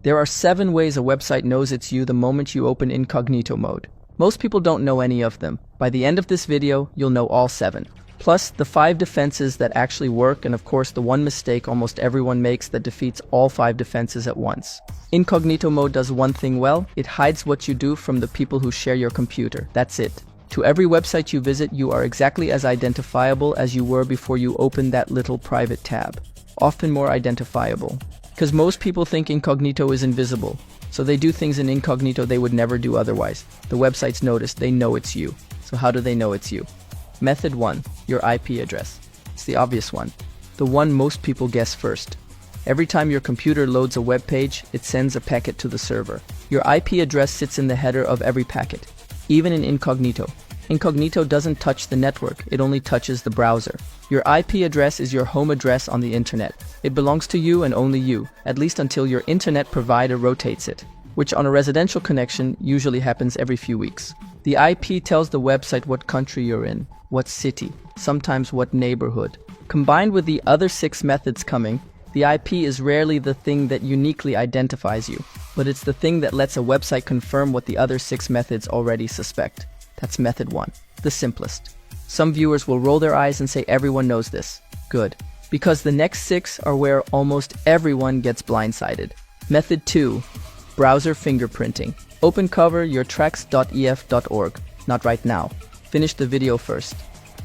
There are 7 ways a website knows it's you the moment you open incognito mode. Most people don't know any of them. By the end of this video, you'll know all 7. Plus, the 5 defenses that actually work, and of course the one mistake almost everyone makes that defeats all 5 defenses at once. Incognito mode does one thing well: it hides what you do from the people who share your computer. That's it. To every website you visit, you are exactly as identifiable as you were before you opened that little private tab. Often more identifiable. Because most people think incognito is invisible, so they do things in incognito they would never do otherwise. The websites notice, they know it's you. So how do they know it's you? Method 1. Your IP address. It's the obvious one. The one most people guess first. Every time your computer loads a web page, it sends a packet to the server. Your IP address sits in the header of every packet, even in incognito. Incognito doesn't touch the network, it only touches the browser. Your IP address is your home address on the internet. It belongs to you and only you, at least until your internet provider rotates it, which on a residential connection usually happens every few weeks. The IP tells the website what country you're in, what city, sometimes what neighborhood. Combined with the other 6 methods coming, the IP is rarely the thing that uniquely identifies you, but it's the thing that lets a website confirm what the other 6 methods already suspect. That's method 1, the simplest. Some viewers will roll their eyes and say everyone knows this. Good. Because the next 6 are where almost everyone gets blindsided. Method 2, browser fingerprinting. Open cover your tracks.ef.org. Not right now. Finish the video first.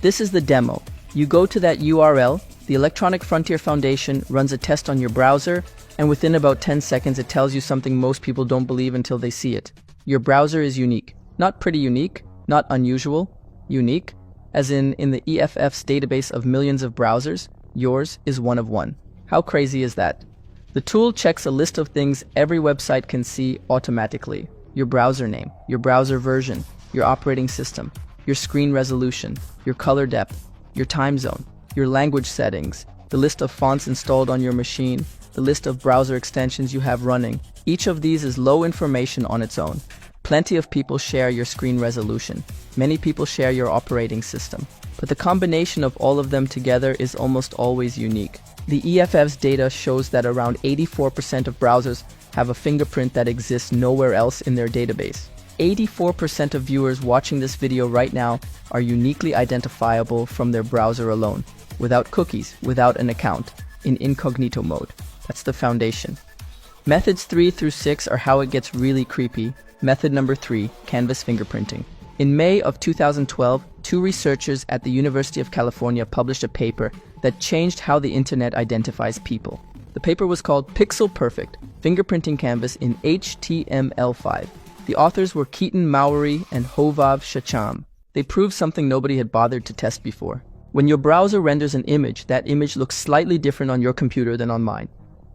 This is the demo. You go to that URL, the Electronic Frontier Foundation runs a test on your browser, and within about 10 seconds it tells you something most people don't believe until they see it. Your browser is unique. Not pretty unique, not unusual, unique, as in the EFF's database of millions of browsers, yours is one of one. How crazy is that? The tool checks a list of things every website can see automatically. Your browser name, your browser version, your operating system, your screen resolution, your color depth, your time zone, your language settings, the list of fonts installed on your machine, the list of browser extensions you have running. Each of these is low information on its own. Plenty of people share your screen resolution. Many people share your operating system. But the combination of all of them together is almost always unique. The EFF's data shows that around 84% of browsers have a fingerprint that exists nowhere else in their database. 84% of viewers watching this video right now are uniquely identifiable from their browser alone, without cookies, without an account, in incognito mode. That's the foundation. Methods 3 through 6 are how it gets really creepy. Method number 3, canvas fingerprinting. In May of 2012, 2 researchers at the University of California published a paper that changed how the internet identifies people. The paper was called Pixel Perfect, Fingerprinting Canvas in HTML5. The authors were Keaton Mowry and Hovav Shacham. They proved something nobody had bothered to test before. When your browser renders an image, that image looks slightly different on your computer than on mine.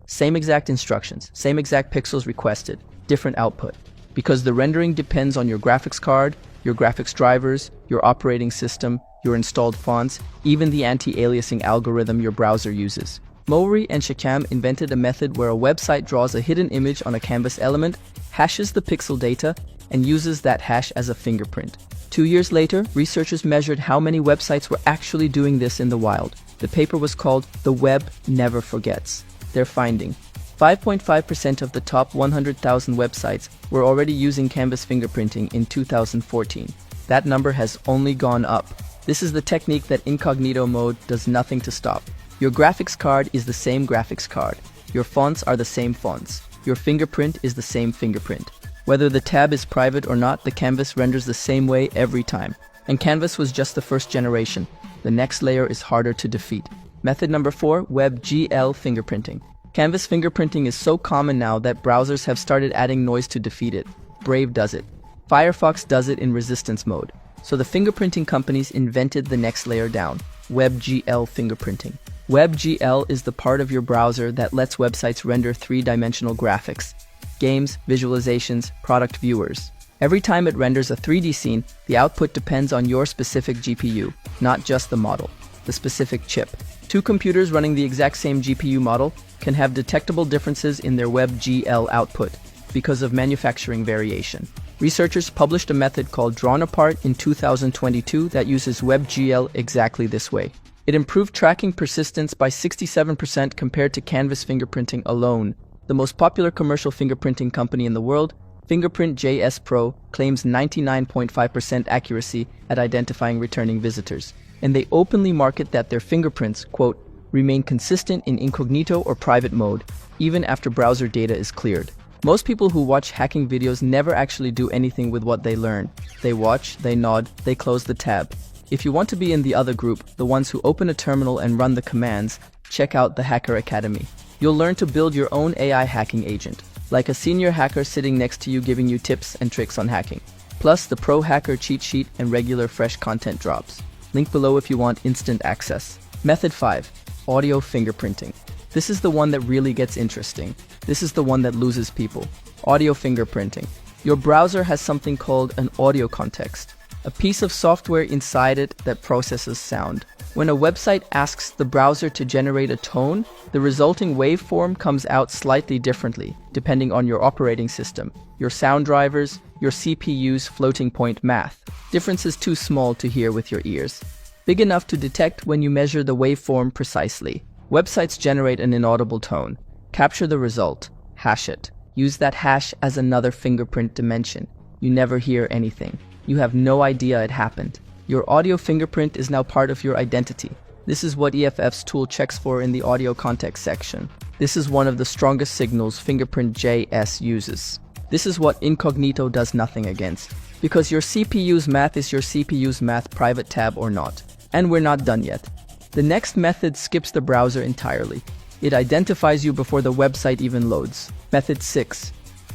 Same exact instructions, same exact pixels requested, different output. Because the rendering depends on your graphics card, your graphics drivers, your operating system, your installed fonts, even the anti-aliasing algorithm your browser uses. Mowry and Shacham invented a method where a website draws a hidden image on a canvas element, hashes the pixel data, and uses that hash as a fingerprint. 2 years later, researchers measured how many websites were actually doing this in the wild. The paper was called "The Web Never Forgets." Their finding: 5.5% of the top 100,000 websites were already using canvas fingerprinting in 2014. That number has only gone up. This is the technique that incognito mode does nothing to stop. Your graphics card is the same graphics card. Your fonts are the same fonts. Your fingerprint is the same fingerprint. Whether the tab is private or not, the canvas renders the same way every time. And canvas was just the first generation. The next layer is harder to defeat. Method number 4, WebGL fingerprinting. Canvas fingerprinting is so common now that browsers have started adding noise to defeat it. Brave does it. Firefox does it in resistance mode. So the fingerprinting companies invented the next layer down, WebGL fingerprinting. WebGL is the part of your browser that lets websites render 3-dimensional graphics, games, visualizations, product viewers. Every time it renders a 3D scene, the output depends on your specific GPU, not just the model, the specific chip. 2 computers running the exact same GPU model can have detectable differences in their WebGL output because of manufacturing variation. Researchers published a method called Drawn Apart in 2022 that uses WebGL exactly this way. It improved tracking persistence by 67% compared to canvas fingerprinting alone. the most popular commercial fingerprinting company in the world, Fingerprint JS Pro, claims 99.5% accuracy at identifying returning visitors, and they openly market that their fingerprints, quote, remain consistent in incognito or private mode, even after browser data is cleared. Most people who watch hacking videos never actually do anything with what they learn. They watch, they nod, they close the tab. If you want to be in the other group, the ones who open a terminal and run the commands, check out the Hacker Academy. You'll learn to build your own AI hacking agent, like a senior hacker sitting next to you giving you tips and tricks on hacking. Plus the Pro Hacker cheat sheet and regular fresh content drops. Link below if you want instant access. Method 5. Audio fingerprinting. This is the one that really gets interesting. This is the one that loses people. Audio fingerprinting. Your browser has something called an audio context, a piece of software inside it that processes sound. When a website asks the browser to generate a tone, the resulting waveform comes out slightly differently, depending on your operating system, your sound drivers, your CPU's floating point math. Differences too small to hear with your ears, big enough to detect when you measure the waveform precisely. Websites generate an inaudible tone. Capture the result, hash it. Use that hash as another fingerprint dimension. You never hear anything. You have no idea it happened. Your audio fingerprint is now part of your identity. This is what EFF's tool checks for in the audio context section. This is one of the strongest signals Fingerprint JS uses. This is what Incognito does nothing against, because your CPU's math is your CPU's math, private tab or not. And we're not done yet. The next method skips the browser entirely. It identifies you before the website even loads. Method 6.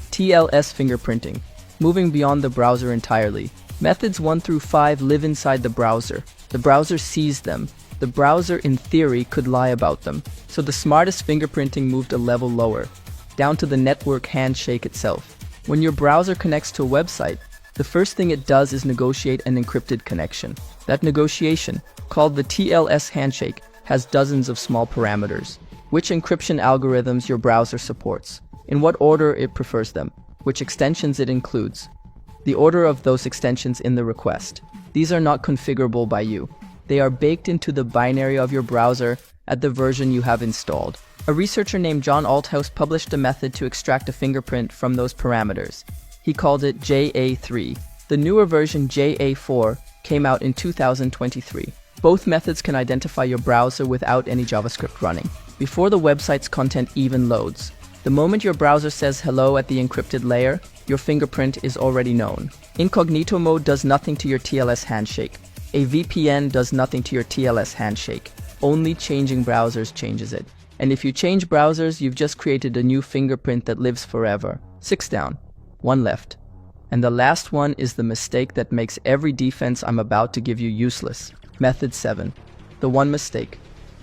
TLS fingerprinting. Moving beyond the browser entirely. Methods 1 through 5 live inside the browser. The browser sees them. The browser, in theory, could lie about them. So the smartest fingerprinting moved a level lower, down to the network handshake itself. When your browser connects to a website, the first thing it does is negotiate an encrypted connection. That negotiation, called the TLS handshake, has dozens of small parameters. Which encryption algorithms your browser supports, in what order it prefers them, which extensions it includes, the order of those extensions in the request. These are not configurable by you. They are baked into the binary of your browser at the version you have installed. A researcher named John Althouse published a method to extract a fingerprint from those parameters. He called it JA3. The newer version, JA4, came out in 2023. Both methods can identify your browser without any JavaScript running, before the website's content even loads. The moment your browser says hello at the encrypted layer, your fingerprint is already known. Incognito mode does nothing to your TLS handshake. A VPN does nothing to your TLS handshake. Only changing browsers changes it. And if you change browsers, you've just created a new fingerprint that lives forever. 6 down, 1 left. And the last one is the mistake that makes every defense I'm about to give you useless. Method 7. The one mistake.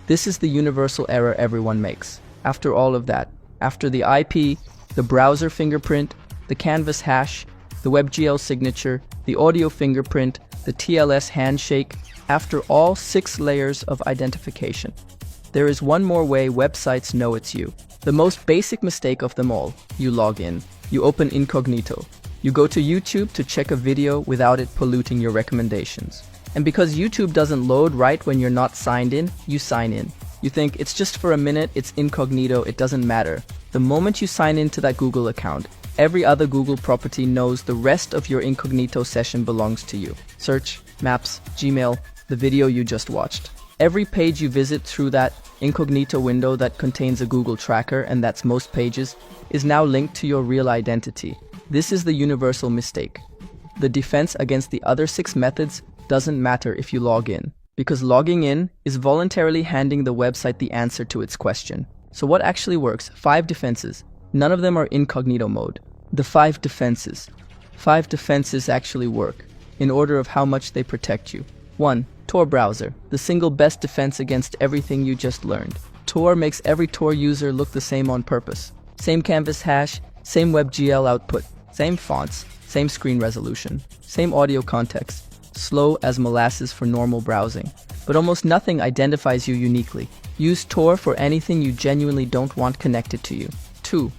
This is the universal error everyone makes. After all of that, after the IP, the browser fingerprint, the canvas hash, the WebGL signature, the audio fingerprint, the TLS handshake, after all 6 layers of identification, there is one more way websites know it's you. The most basic mistake of them all. You log in. You open Incognito. You go to YouTube to check a video without it polluting your recommendations. And because YouTube doesn't load right when you're not signed in, you sign in. You think it's just for a minute, it's incognito, it doesn't matter. The moment you sign into that Google account, every other Google property knows the rest of your incognito session belongs to you. Search, Maps, Gmail, the video you just watched. Every page you visit through that incognito window that contains a Google tracker, and that's most pages, is now linked to your real identity. This is the universal mistake. The defense against the other 6 methods doesn't matter if you log in, because logging in is voluntarily handing the website the answer to its question. So what actually works? 5 defenses. None of them are incognito mode. The 5 defenses. 5 defenses actually work, in order of how much they protect you. 1. Tor browser, the single best defense against everything you just learned. Tor makes every Tor user look the same on purpose. Same canvas hash, same WebGL output, same fonts, same screen resolution, same audio context. Slow as molasses for normal browsing, but almost nothing identifies you uniquely. Use Tor for anything you genuinely don't want connected to you. 2.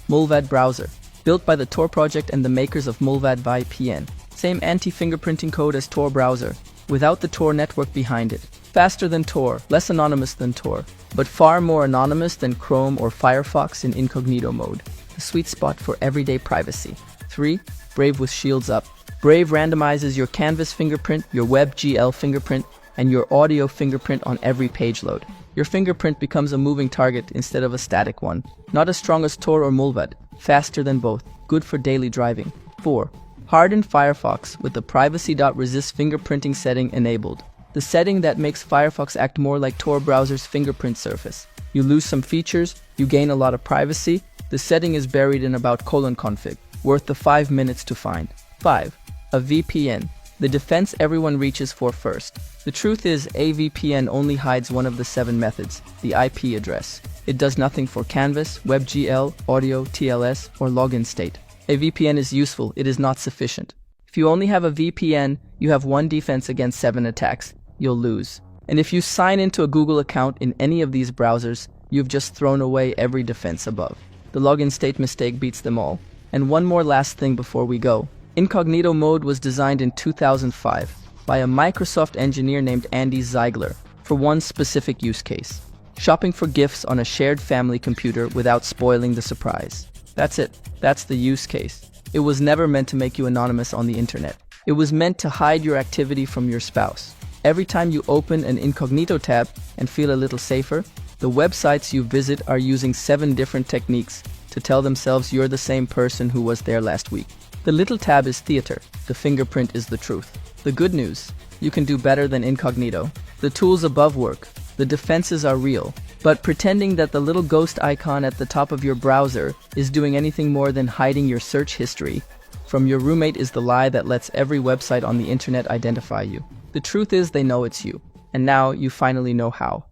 Mullvad browser, built by the Tor project and the makers of Mullvad VPN. Same anti-fingerprinting code as Tor browser, without the Tor network behind it. Faster than Tor, less anonymous than Tor, but far more anonymous than Chrome or Firefox in incognito mode. The sweet spot for everyday privacy. 3. Brave with Shields Up. Brave randomizes your Canvas fingerprint, your WebGL fingerprint, and your audio fingerprint on every page load. Your fingerprint becomes a moving target instead of a static one. Not as strong as Tor or Mulvad, faster than both, good for daily driving. 4. Harden Firefox with the privacy.resist fingerprinting setting enabled. The setting that makes Firefox act more like Tor browser's fingerprint surface. You lose some features, you gain a lot of privacy. The setting is buried in about :config, worth the 5 minutes to find. 5. A VPN, the defense everyone reaches for first. The truth is, a VPN only hides one of the 7 methods, the IP address. It does nothing for Canvas, WebGL, audio, TLS, or login state. A VPN is useful, it is not sufficient. If you only have a VPN, you have one defense against 7 attacks. You'll lose. And if you sign into a Google account in any of these browsers, you've just thrown away every defense above. The login state mistake beats them all. And one more last thing before we go. Incognito mode was designed in 2005 by a Microsoft engineer named Andy Ziegler for one specific use case: shopping for gifts on a shared family computer without spoiling the surprise. That's it. That's the use case. It was never meant to make you anonymous on the internet. It was meant to hide your activity from your spouse. Every time you open an incognito tab and feel a little safer, the websites you visit are using 7 different techniques to tell themselves you're the same person who was there last week. The little tab is theater, the fingerprint is the truth. The good news, you can do better than incognito. The tools above work, the defenses are real, but pretending that the little ghost icon at the top of your browser is doing anything more than hiding your search history from your roommate is the lie that lets every website on the internet identify you. The truth is they know it's you, and now you finally know how.